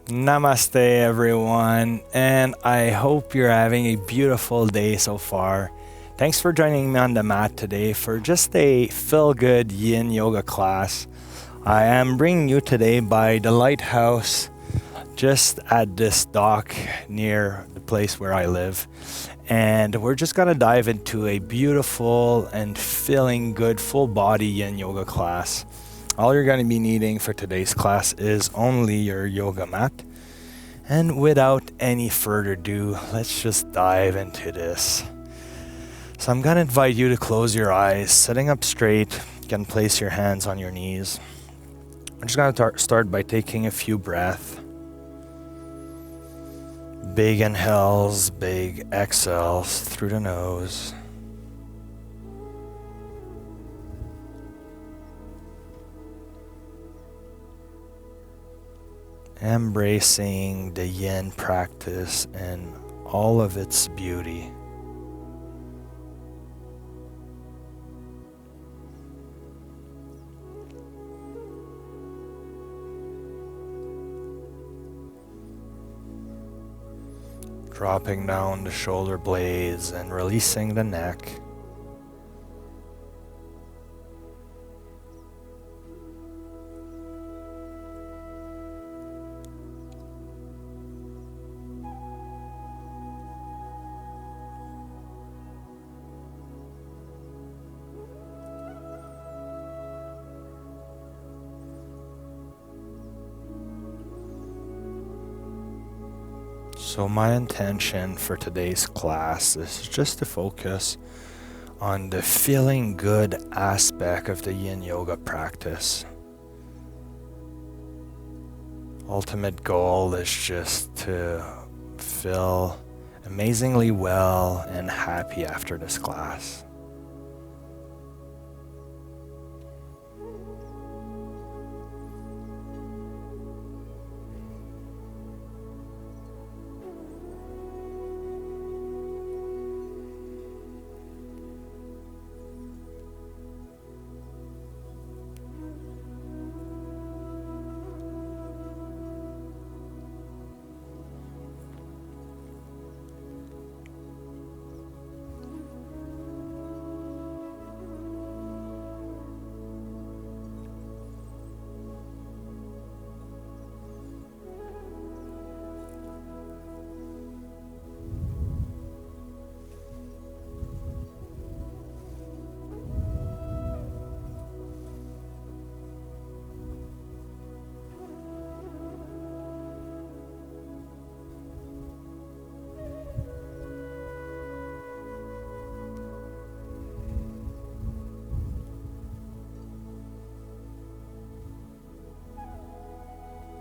Namaste, everyone, and I hope you're having a beautiful day so far. Thanks for joining me on the mat today for just a feel-good yin yoga class. I am bringing you today by the Lighthouse, just at this dock near the place where I live. And we're just gonna dive into a beautiful and feeling good full body yin yoga class. All you're going to be needing for today's class is only your yoga mat. And without any further ado, let's just dive into this. So I'm going to invite you to close your eyes, sitting up straight. You can place your hands on your knees. I'm just going to start by taking a few breaths. Big inhales, big exhales through the nose. Embracing the yin practice in all of its beauty. Dropping down the shoulder blades and releasing the neck. So my intention for today's class is just to focus on the feeling good aspect of the yin yoga practice. Ultimate goal is just to feel amazingly well and happy after this class.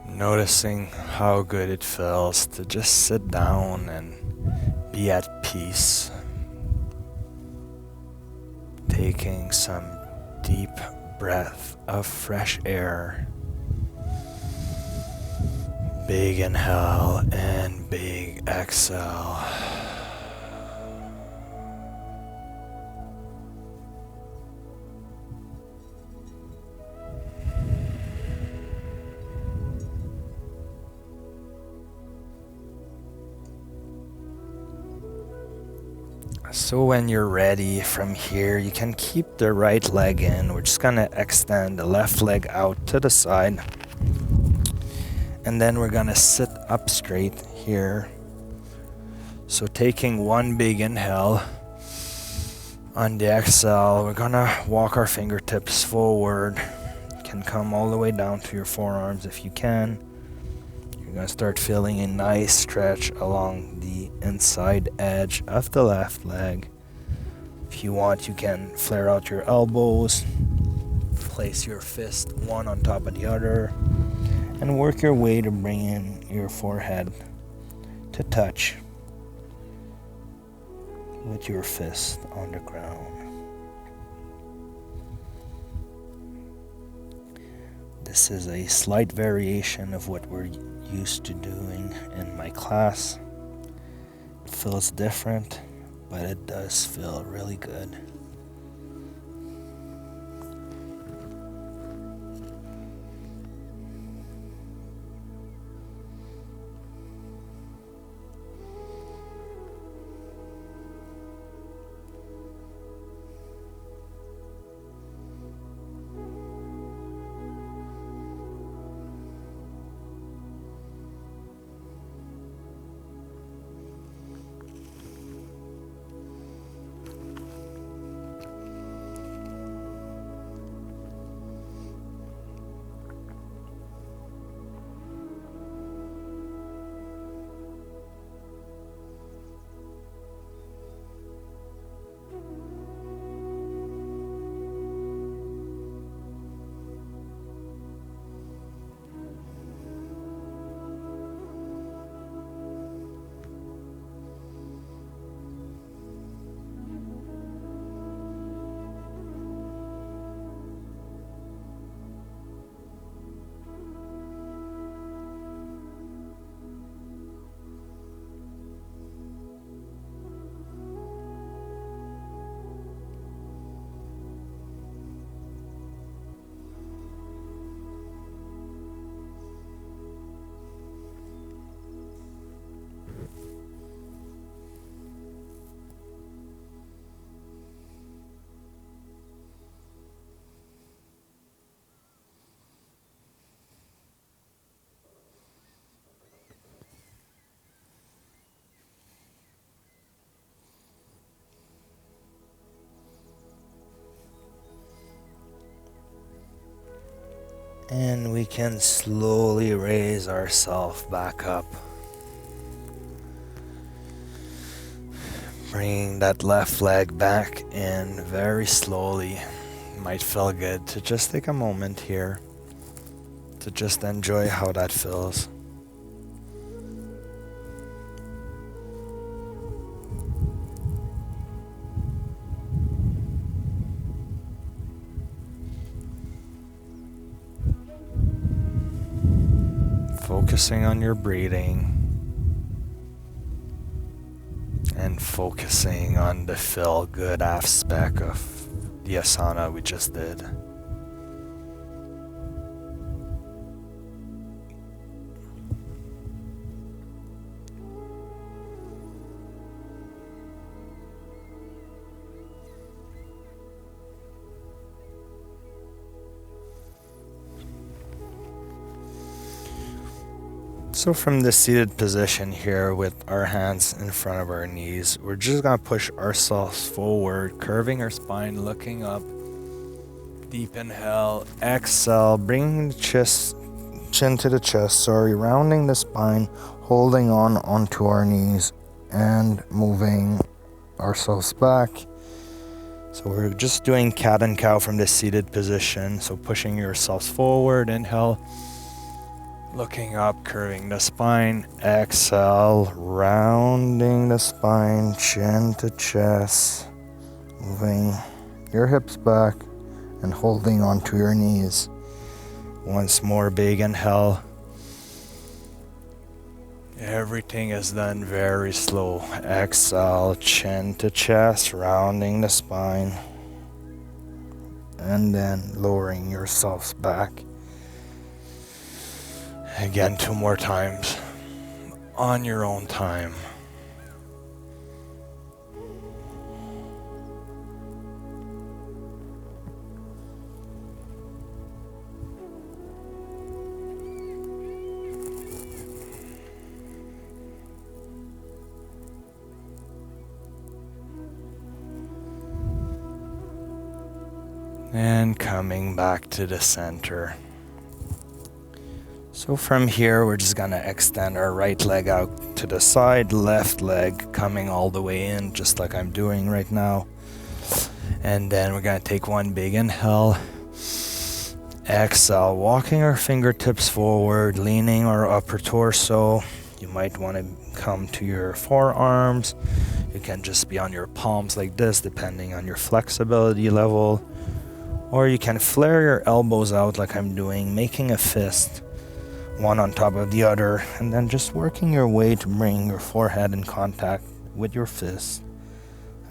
Noticing how good it feels to just sit down and be at peace. Taking some deep breath of fresh air. Big inhale and big exhale. So when you're ready from here, you can keep the right leg in. We're just gonna extend the left leg out to the side. And then we're gonna sit up straight here. So taking one big inhale. On the exhale, we're gonna walk our fingertips forward. You can come all the way down to your forearms if you can. You're gonna start feeling a nice stretch along the inside edge of the left leg. If you want, you can flare out your elbows, place your fist one on top of the other, and work your way to bring in your forehead to touch with your fist on the ground. This is a slight variation of what we're used to doing in my class. It feels different, but it does feel really good. And we can slowly raise ourselves back up. Bringing that left leg back in very slowly. Might feel good to just take a moment here to just enjoy how that feels. Focusing on your breathing and focusing on the feel good aspect of the asana we just did. So from the seated position here with our hands in front of our knees, we're just going to push ourselves forward, curving our spine, looking up. Deep inhale, exhale, bringing the chin to the chest, rounding the spine, holding on onto our knees and moving ourselves back. So we're just doing cat and cow from the seated position. So pushing yourselves forward, inhale. Looking up, curving the spine, exhale, rounding the spine, chin to chest, moving your hips back and holding onto your knees. Once more, big inhale. Everything is done very slow. Exhale, chin to chest, rounding the spine, and then lowering yourselves back. Again, 2 more times on your own time. And coming back to the center. So from here, we're just gonna extend our right leg out to the side, left leg coming all the way in, just like I'm doing right now. And then we're gonna take one big inhale. Exhale, walking our fingertips forward, leaning our upper torso. You might wanna come to your forearms. You can just be on your palms like this, depending on your flexibility level. Or you can flare your elbows out like I'm doing, making a fist, one on top of the other, and then just working your way to bring your forehead in contact with your fist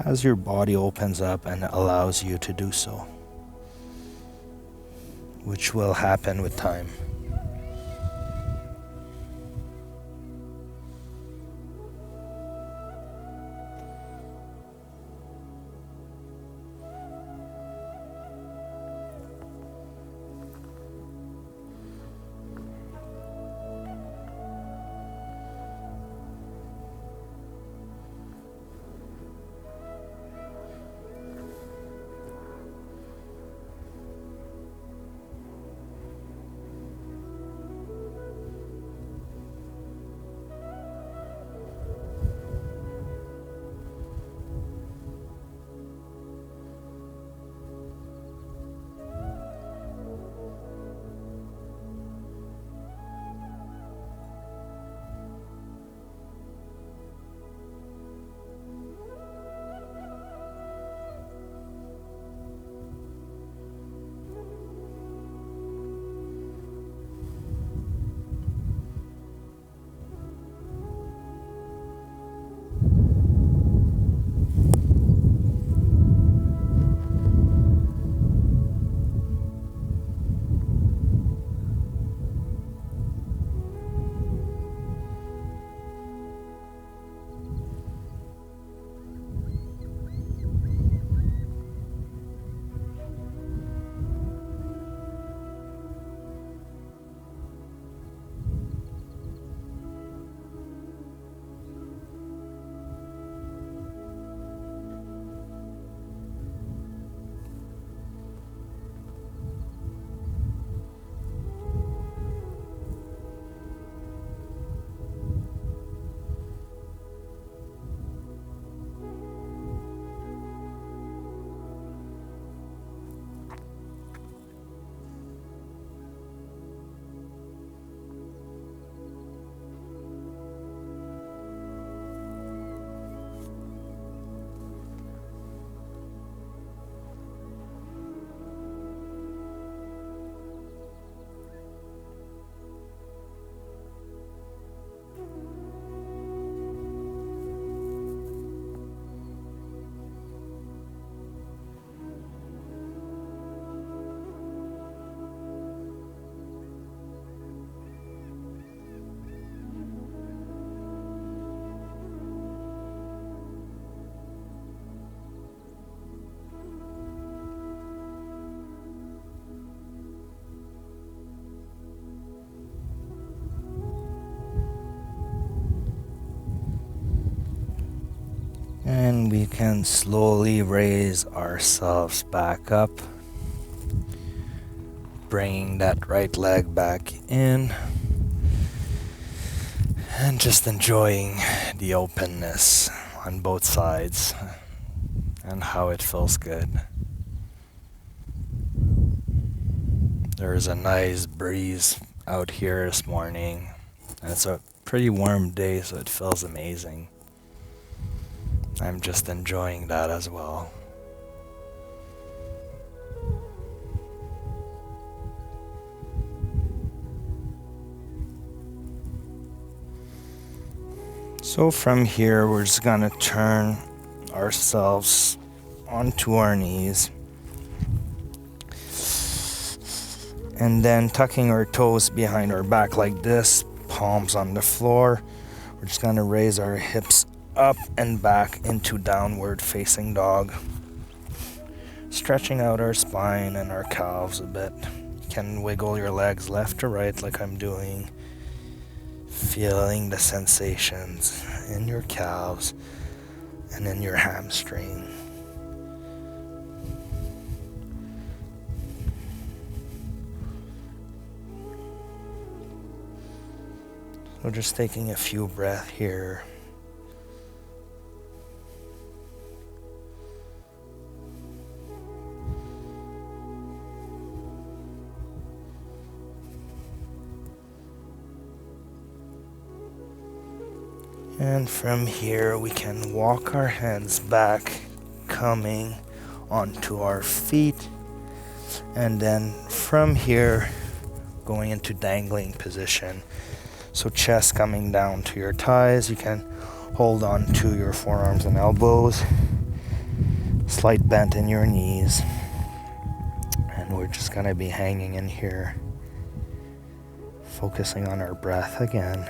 as your body opens up and allows you to do so, which will happen with time. And we can slowly raise ourselves back up, bringing that right leg back in, and just enjoying the openness on both sides and how it feels good. There's a nice breeze out here this morning, and it's a pretty warm day, so it feels amazing. I'm just enjoying that as well. So from here, we're just gonna turn ourselves onto our knees, and then tucking our toes behind our back like this, palms on the floor. We're just gonna raise our hips up and back into downward facing dog, stretching out our spine and our calves a bit. You can wiggle your legs left to right like I'm doing, feeling the sensations in your calves and in your hamstring. So just taking a few breaths here. And from here we can walk our hands back, coming onto our feet, and then from here going into dangling position. So chest coming down to your thighs. You can hold on to your forearms and elbows, slight bend in your knees, and we're just gonna be hanging in here, focusing on our breath again.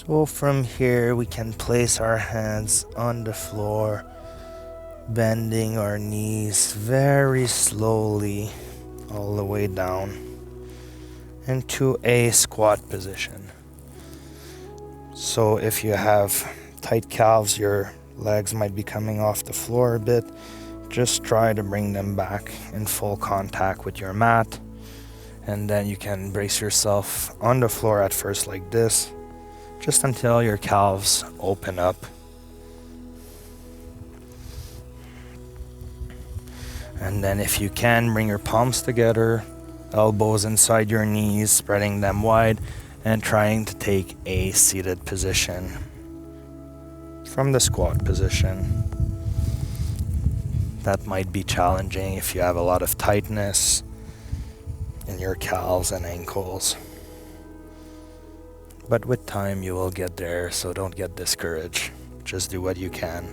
So from here we can place our hands on the floor, bending our knees very slowly all the way down into a squat position. So if you have tight calves, your legs might be coming off the floor a bit. just try to bring them back in full contact with your mat. And then you can brace yourself on the floor at first like this, just until your calves open up. And then if you can, bring your palms together, elbows inside your knees, spreading them wide, and trying to take a seated position from the squat position. That might be challenging if you have a lot of tightness in your calves and ankles. But with time you will get there, so don't get discouraged. Just do what you can.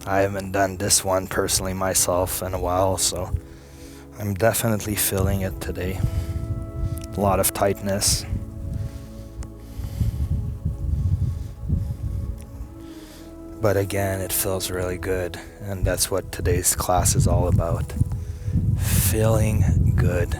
I haven't done this one personally myself in a while, so I'm definitely feeling it today. A lot of tightness. But again, it feels really good, and that's what today's class is all about. Feeling good.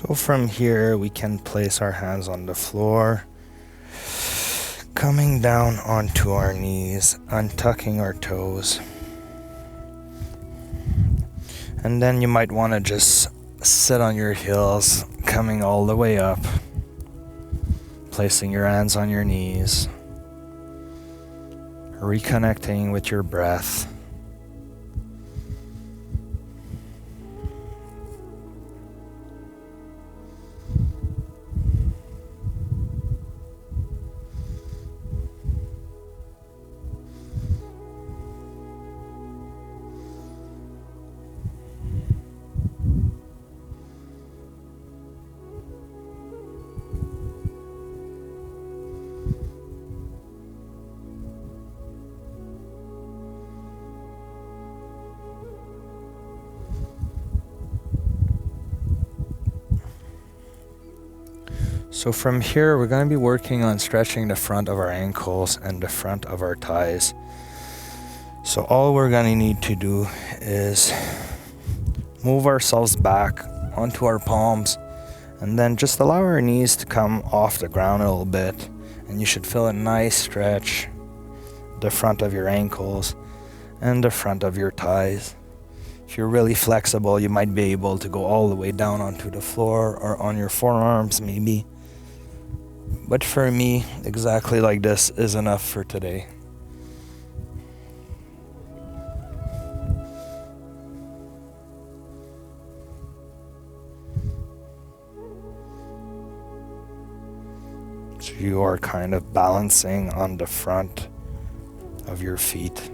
So from here, we can place our hands on the floor, coming down onto our knees, untucking our toes. And then you might want to just sit on your heels, coming all the way up, placing your hands on your knees, reconnecting with your breath. So from here, we're going to be working on stretching the front of our ankles and the front of our thighs. So all we're going to need to do is move ourselves back onto our palms and then just allow our knees to come off the ground a little bit. And you should feel a nice stretch, the front of your ankles and the front of your thighs. If you're really flexible, you might be able to go all the way down onto the floor or on your forearms maybe. But for me, exactly like this is enough for today. So you are kind of balancing on the front of your feet.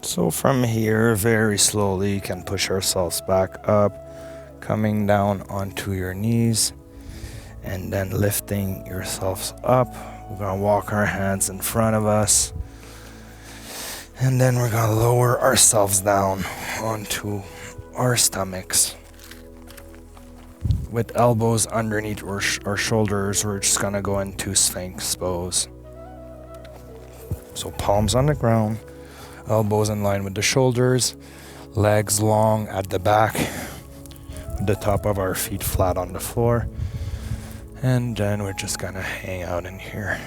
So from here, very slowly, you can push ourselves back up, coming down onto your knees, and then lifting yourselves up. We're going to walk our hands in front of us, and then we're going to lower ourselves down onto our stomachs. With elbows underneath our shoulders, we're just going to go into sphinx pose. So palms on the ground, elbows in line with the shoulders, legs long at the back, the top of our feet flat on the floor. And then we're just gonna hang out in here.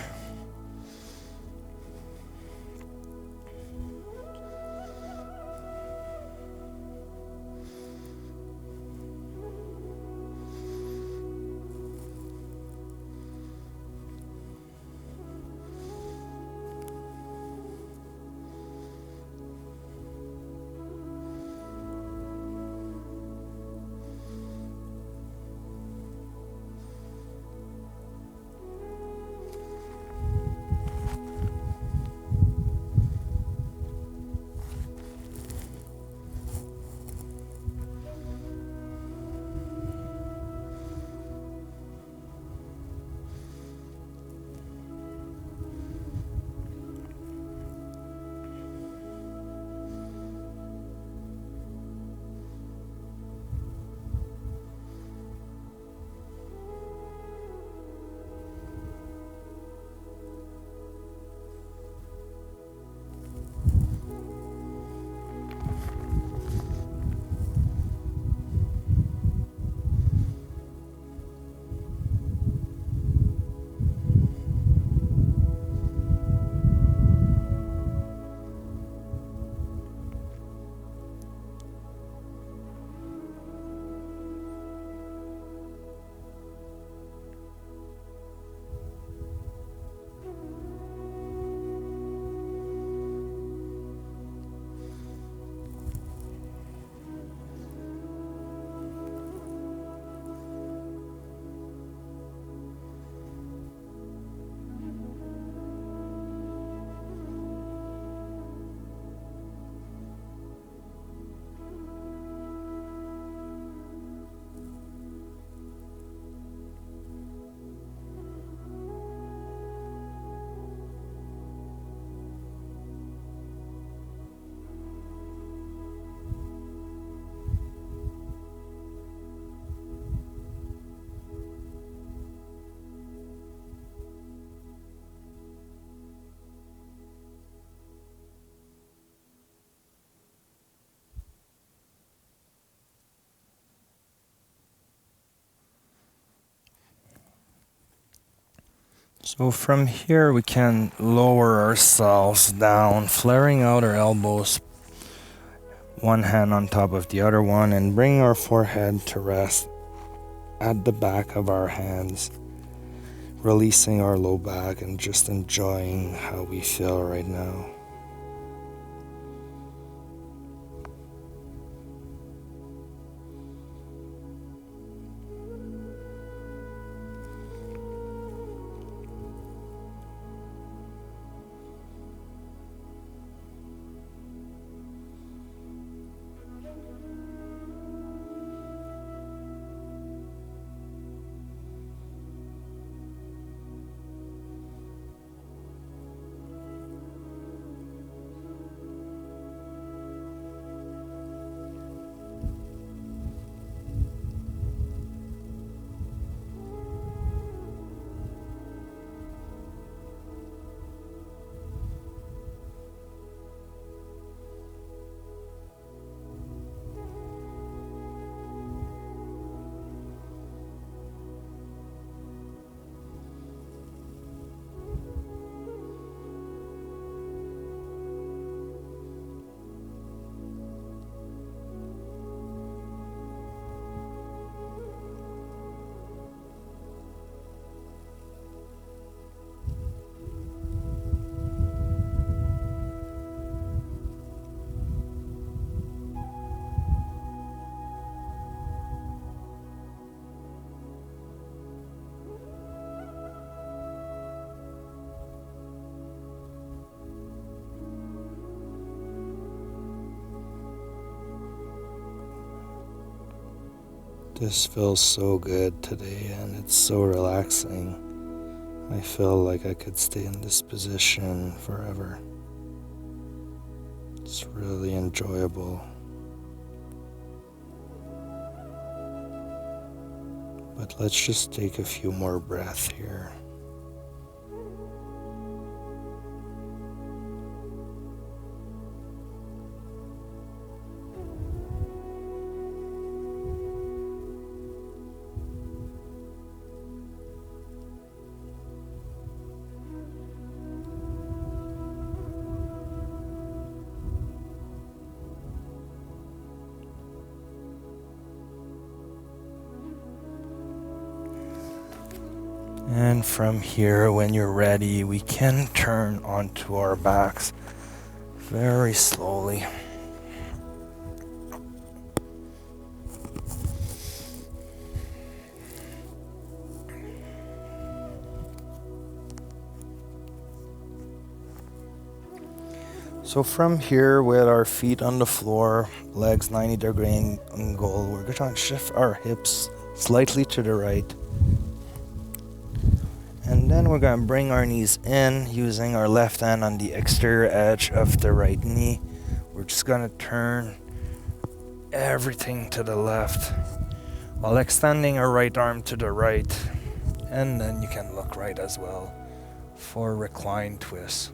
So from here we can lower ourselves down, flaring out our elbows, one hand on top of the other one, and bring our forehead to rest at the back of our hands, releasing our low back and just enjoying how we feel right now. This feels so good today, and it's so relaxing. I feel like I could stay in this position forever. It's really enjoyable. But let's just take a few more breaths here. And from here, when you're ready, we can turn onto our backs very slowly. So from here, with our feet on the floor, legs 90-degree angle, we're going to shift our hips slightly to the right. And then we're going to bring our knees in using our left hand on the exterior edge of the right knee. We're just going to turn everything to the left while extending our right arm to the right. And then you can look right as well for reclined twist.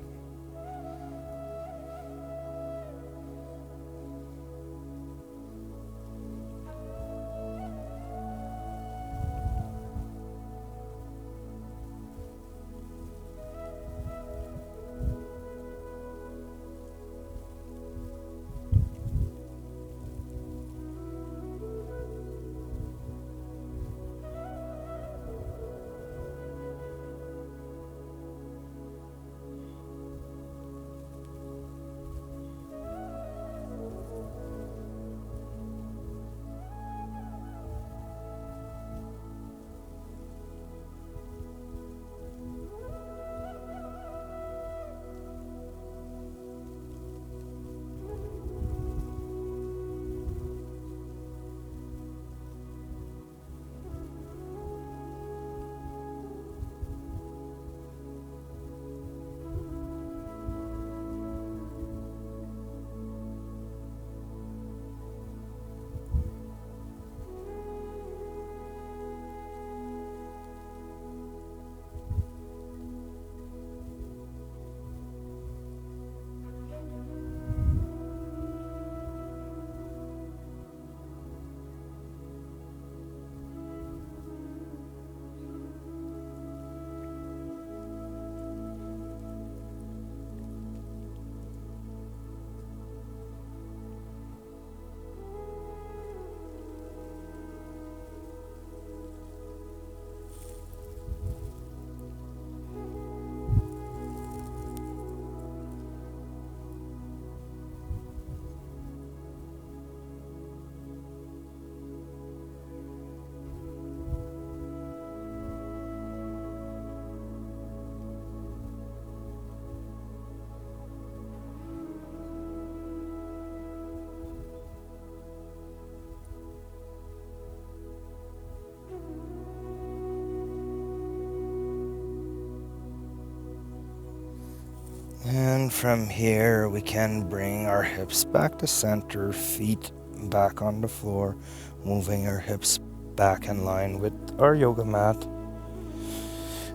And from here, we can bring our hips back to center, feet back on the floor, moving our hips back in line with our yoga mat.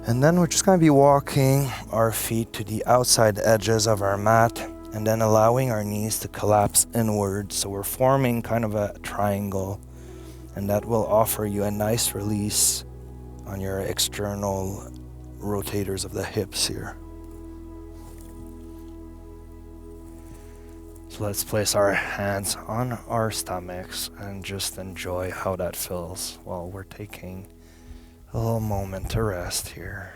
And then we're just going to be walking our feet to the outside edges of our mat and then allowing our knees to collapse inward. So we're forming kind of a triangle, and that will offer you a nice release on your external rotators of the hips here. So let's place our hands on our stomachs and just enjoy how that feels while we're taking a little moment to rest here.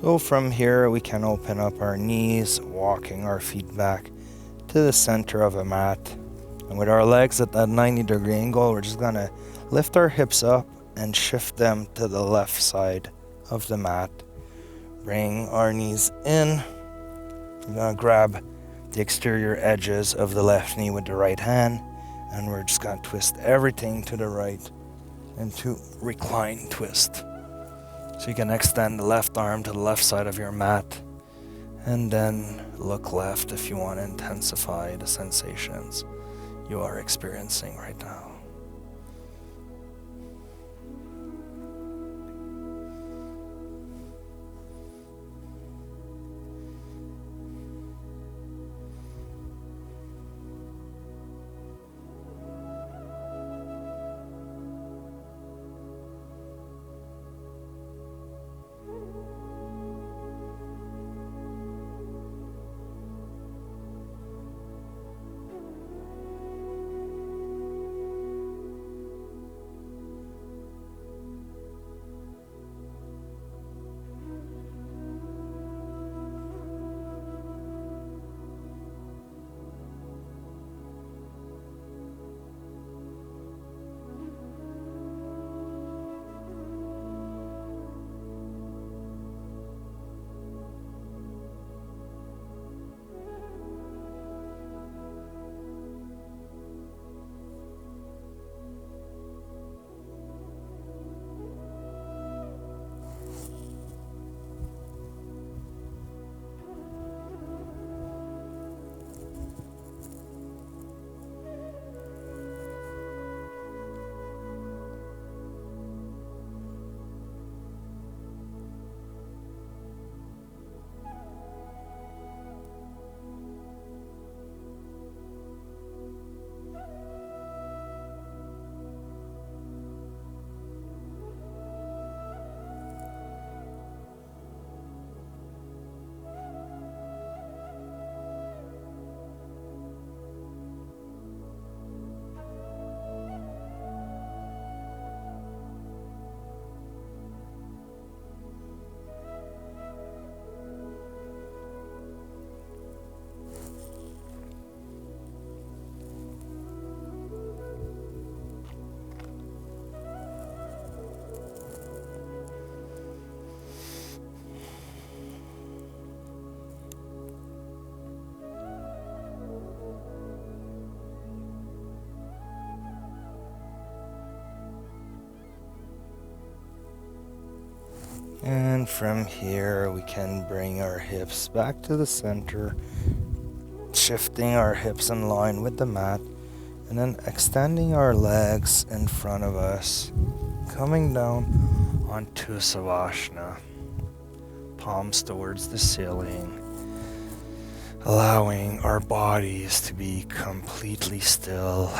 So from here we can open up our knees, walking our feet back to the center of a mat. And with our legs at that 90-degree angle, we're just gonna lift our hips up and shift them to the left side of the mat. Bring our knees in. We're gonna grab the exterior edges of the left knee with the right hand, and we're just gonna twist everything to the right into recline twist. So you can extend the left arm to the left side of your mat, and then look left if you want to intensify the sensations you are experiencing right now. And from here, we can bring our hips back to the center, shifting our hips in line with the mat, and then extending our legs in front of us, coming down onto Savasana, palms towards the ceiling, allowing our bodies to be completely still,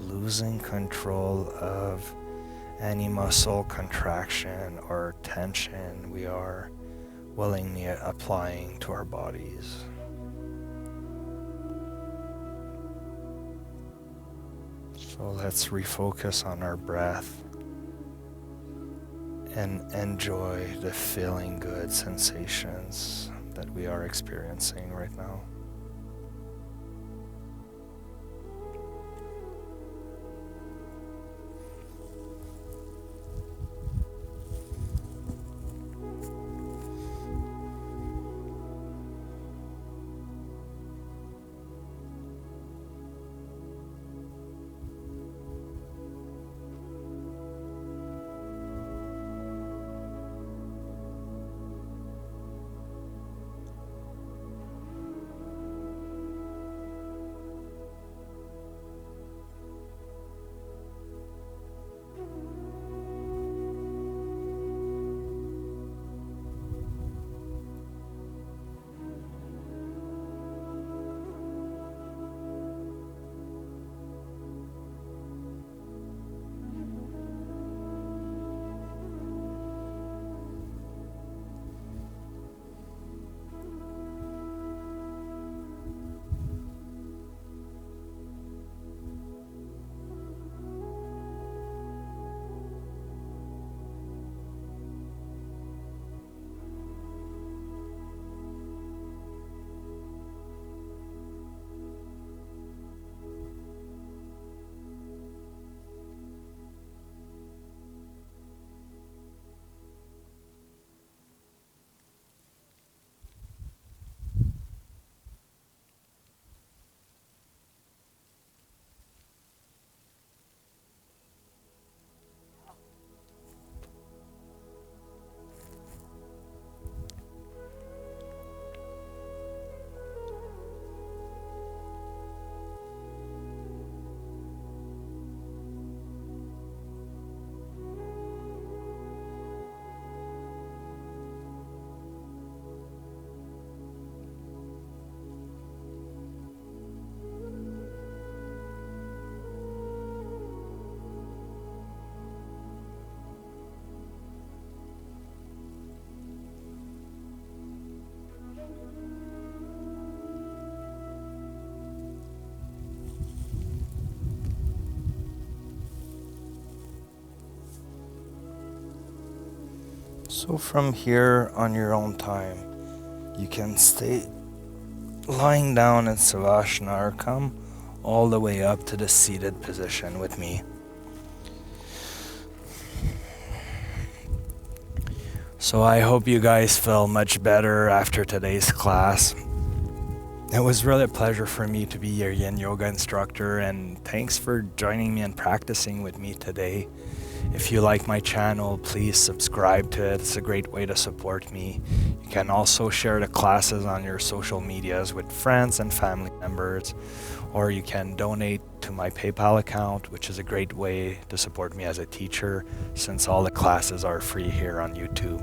losing control of any muscle contraction or tension we are willingly applying to our bodies. So let's refocus on our breath and enjoy the feeling good sensations that we are experiencing right now. So from here on your own time, you can stay lying down in Savasana or come all the way up to the seated position with me. So I hope you guys feel much better after today's class. It was really a pleasure for me to be your Yin Yoga instructor, and thanks for joining me and practicing with me today. If you like my channel, please subscribe to it. It's a great way to support me. You can also share the classes on your social medias with friends and family members, or you can donate to my PayPal account, which is a great way to support me as a teacher, since all the classes are free here on YouTube.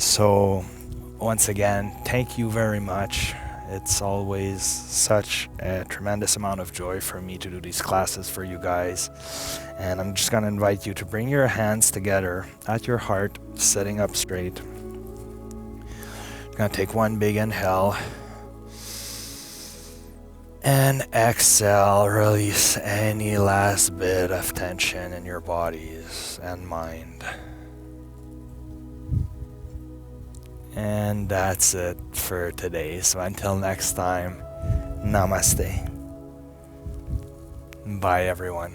So once again, thank you very much. It's always such a tremendous amount of joy for me to do these classes for you guys. And I'm just going to invite you to bring your hands together at your heart, sitting up straight. You're going to take one big inhale. And exhale, release any last bit of tension in your bodies and mind. And that's it for today. So until next time, namaste. Bye everyone.